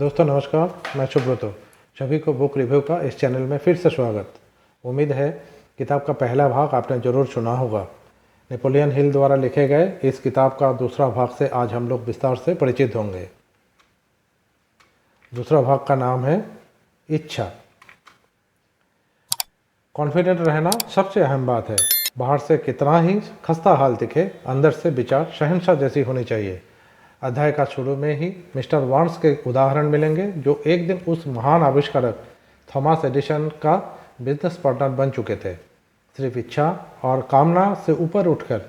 दोस्तों नमस्कार, मैं सुब्रतो। सभी को बुक रिव्यू का इस चैनल में फिर से स्वागत। उम्मीद है किताब का पहला भाग आपने ज़रूर सुना होगा। नेपोलियन हिल द्वारा लिखे गए इस किताब का दूसरा भाग से आज हम लोग विस्तार से परिचित होंगे। दूसरा भाग का नाम है इच्छा। कॉन्फिडेंट रहना सबसे अहम बात है। बाहर से कितना ही खस्ता हाल दिखे, अंदर से विचार शहंशाह जैसी होनी चाहिए। अध्याय का शुरू में ही मिस्टर वार्न्स के उदाहरण मिलेंगे, जो एक दिन उस महान आविष्कारक थॉमस एडिसन का बिजनेस पार्टनर बन चुके थे। सिर्फ इच्छा और कामना से ऊपर उठकर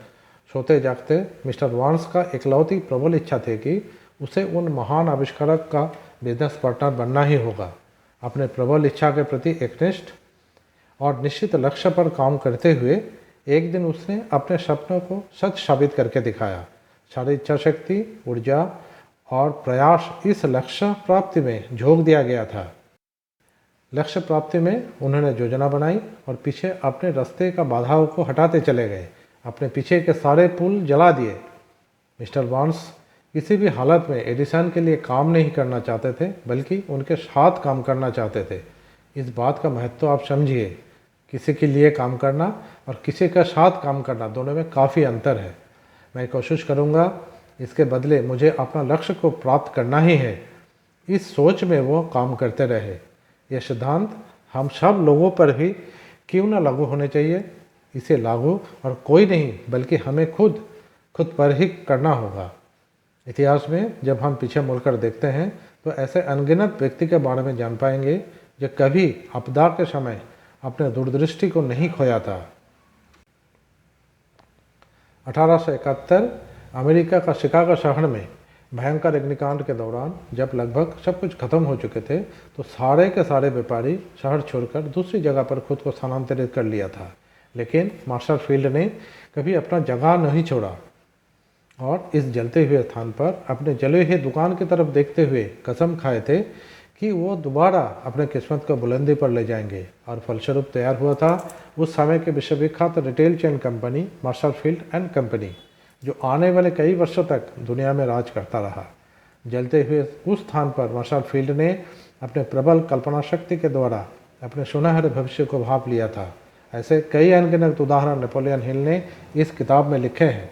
सोते जागते मिस्टर वार्न्स का इकलौती प्रबल इच्छा थी कि उसे उन महान आविष्कारक का बिजनेस पार्टनर बनना ही होगा। अपने प्रबल इच्छा के प्रति एकनिष्ठ और निश्चित लक्ष्य पर काम करते हुए एक दिन उसने अपने सपनों को सच साबित करके दिखाया। सारी इच्छा शक्ति, ऊर्जा और प्रयास इस लक्ष्य प्राप्ति में झोंक दिया गया था। लक्ष्य प्राप्ति में उन्होंने योजना बनाई और पीछे अपने रास्ते का बाधाओं को हटाते चले गए। अपने पीछे के सारे पुल जला दिए। मिस्टर वार्न्स किसी भी हालत में एडिसन के लिए काम नहीं करना चाहते थे, बल्कि उनके साथ काम करना चाहते थे। इस बात का महत्व आप समझिए। किसी के लिए काम करना और किसी के साथ काम करना, दोनों में काफ़ी अंतर है। मैं कोशिश करूंगा, इसके बदले मुझे अपना लक्ष्य को प्राप्त करना ही है। इस सोच में वो काम करते रहे। यह सिद्धांत हम सब लोगों पर भी क्यों न लागू होने चाहिए। इसे लागू और कोई नहीं, बल्कि हमें खुद पर ही करना होगा। इतिहास में जब हम पीछे मुड़कर देखते हैं तो ऐसे अनगिनत व्यक्ति के बारे में जान पाएंगे जो कभी आपदा के समय अपने दूरदृष्टि को नहीं खोया था। 1871 अमेरिका का शिकागो शहर में भयंकर अग्निकांड के दौरान जब लगभग सब कुछ खत्म हो चुके थे, तो सारे के सारे व्यापारी शहर छोड़कर दूसरी जगह पर खुद को स्थानांतरित कर लिया था। लेकिन मार्शल फील्ड ने कभी अपना जगह नहीं छोड़ा और इस जलते हुए स्थान पर अपने जले हुए दुकान की तरफ देखते हुए कसम खाए थे कि वो दोबारा अपने किस्मत को बुलंदी पर ले जाएंगे। और फलस्वरूप तैयार हुआ था उस समय के विश्वविख्यात retail chain company Marshall Field and company, जो आने वाले कई वर्षों तक दुनिया में राज करता रहा। जलते हुए उस स्थान पर मार्शल फील्ड ने अपने प्रबल कल्पना शक्ति के द्वारा अपने सुनहरे भविष्य को भांप लिया था। ऐसे कई अनगिनत उदाहरण नेपोलियन हिल ने इस किताब में लिखे हैं।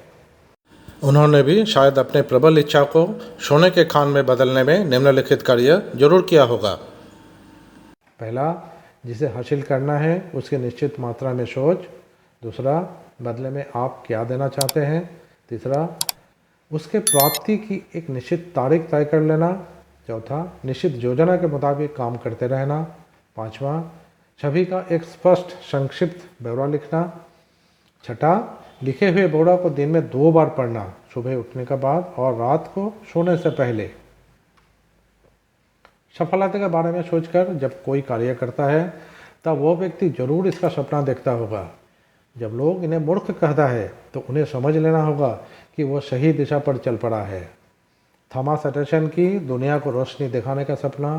उन्होंने भी शायद अपने प्रबल इच्छा को सोने के खान में बदलने में निम्नलिखित कार्य जरूर किया होगा। पहला, जिसे हासिल करना है उसकी निश्चित मात्रा में सोच। दूसरा, बदले में आप क्या देना चाहते हैं। तीसरा, उसके प्राप्ति की एक निश्चित तारीख तय कर लेना। चौथा, निश्चित योजना के मुताबिक काम करते रहना। पांचवा, सभी का एक स्पष्ट संक्षिप्त ब्यौरा लिखना। छठा, लिखे हुए ब्यौरा को दिन में 2 बार पढ़ना, सुबह उठने के बाद और रात को सोने से पहले। सफलता के बारे में सोचकर जब कोई कार्य करता है तब वो व्यक्ति जरूर इसका सपना देखता होगा। जब लोग इन्हें मूर्ख कहता है तो उन्हें समझ लेना होगा कि वो सही दिशा पर चल पड़ा है। थॉमस एडिसन की दुनिया को रोशनी दिखाने का सपना,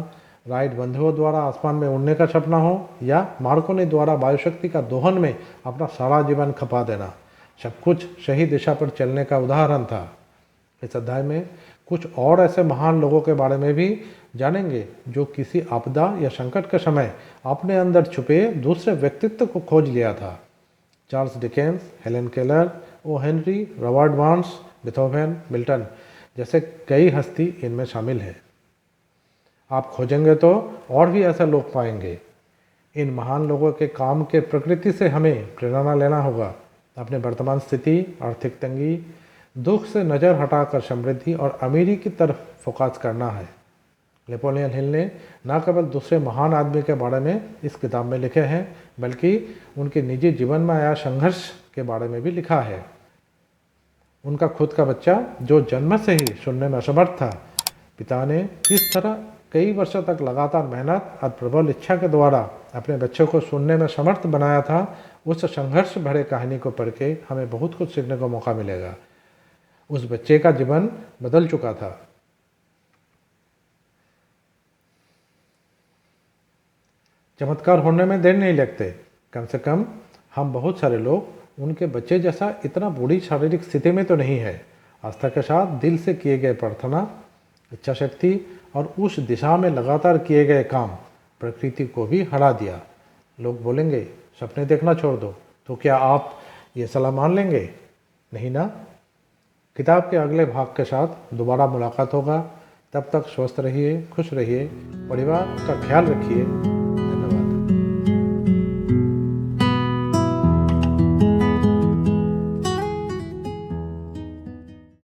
राइट बंधुओं द्वारा आसमान में उड़ने का सपना हो, या मार्कोनी द्वारा वायुशक्ति का दोहन में अपना सारा जीवन खपा देना, सब कुछ सही दिशा पर चलने का उदाहरण था। इस अध्याय में कुछ और ऐसे महान लोगों के बारे में भी जानेंगे जो किसी आपदा या संकट के समय अपने अंदर छुपे दूसरे व्यक्तित्व को खोज लिया था। Charles Dickens, Helen Keller, O Henry, Robert Barnes, Beethoven, Milton जैसे कई हस्ती इनमें शामिल है। आप खोजेंगे तो और भी ऐसे लोग पाएंगे। इन महान लोगों के काम के प्रकृति से हमें प्रेरणा लेना होगा। अपने वर्तमान स्थिति, आर्थिक तंगी, दुख से नज़र हटाकर समृद्धि और अमीरी की तरफ फोकस करना है। नेपोलियन हिल ने न केवल दूसरे महान आदमी के बारे में इस किताब में लिखे हैं, बल्कि उनके निजी जीवन में आया संघर्ष के बारे में भी लिखा है। उनका खुद का बच्चा जो जन्म से ही सुनने में असमर्थ था, पिता ने किस तरह कई वर्षों तक लगातार मेहनत और प्रबल इच्छा के द्वारा अपने बच्चों को सुनने में समर्थ बनाया था। उस संघर्ष भरे कहानी को पढ़ के हमें बहुत कुछ सीखने को मौका मिलेगा। उस बच्चे का जीवन बदल चुका था। चमत्कार होने में देर नहीं लगते। कम से कम हम बहुत सारे लोग उनके बच्चे जैसा इतना बुरी शारीरिक स्थिति में तो नहीं है। आस्था के साथ दिल से किए गए प्रार्थना, इच्छा शक्ति और उस दिशा में लगातार किए गए काम प्रकृति को भी हरा दिया। लोग बोलेंगे सपने देखना छोड़ दो, तो क्या आप ये सलाह मान लेंगे? नहीं ना। किताब के अगले भाग के साथ दोबारा मुलाकात होगा। तब तक स्वस्थ रहिए, खुश रहिए, परिवार का ख्याल रखिए।